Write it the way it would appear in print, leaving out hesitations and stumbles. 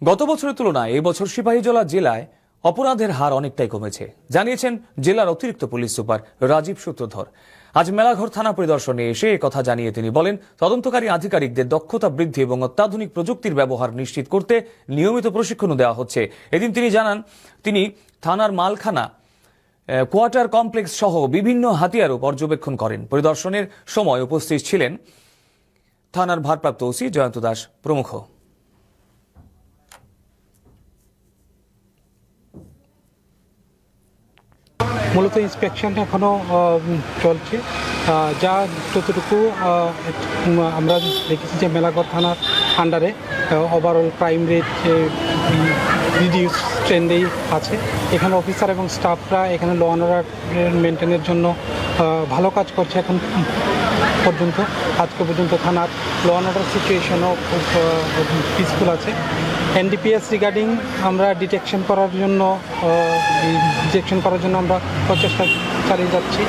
গত বছরের তুলনায় এবছর সিপাহীজলা জেলায় অপরাধের হার অনেকটাই কমেছে জানিয়েছেন জেলার অতিরিক্ত পুলিশ সুপার রাজীব সূত্রধর। আজ মেলাঘর থানা পরিদর্শনে এসে কথা জানিয়ে তিনি বলেন, তদন্তকারী আধিকারিকদের দক্ষতা বৃদ্ধি এবং অত্যাধুনিক প্রযুক্তির ব্যবহার নিশ্চিত করতে নিয়মিত প্রশিক্ষণও দেওয়া হচ্ছে। এদিন তিনি জানান, তিনি থানার মালখানা, কোয়ার্টার কমপ্লেক্স সহ বিভিন্ন হাতিয়ারও পর্যবেক্ষণ করেন। পরিদর্শনের সময় উপস্থিত ছিলেন থানার ভারপ্রাপ্ত ওসি জয়ন্ত দাস প্রমুখ। মূলত ইন্সপেকশন এখনও চলছে, যা যতটুকু আমরা দেখেছি যে মেলাঘর থানার আন্ডারে ওভারঅল ক্রাইম রেট রিডিউস ট্রেন্ডেই আছে। এখানে অফিসার এবং স্টাফরা এখানে ল অ্যান্ড অর্ডার মেনটেনের জন্য ভালো কাজ করছে। এখন পর্যন্ত আজকে পর্যন্ত থানার ল অ্যান্ড অর্ডার সিচুয়েশনও খুব পিসফুল আছে। এনডিপিএস রিগার্ডিং আমরা ডিটেকশন করার জন্য আমরা প্রচেষ্টা চালিয়ে যাচ্ছি।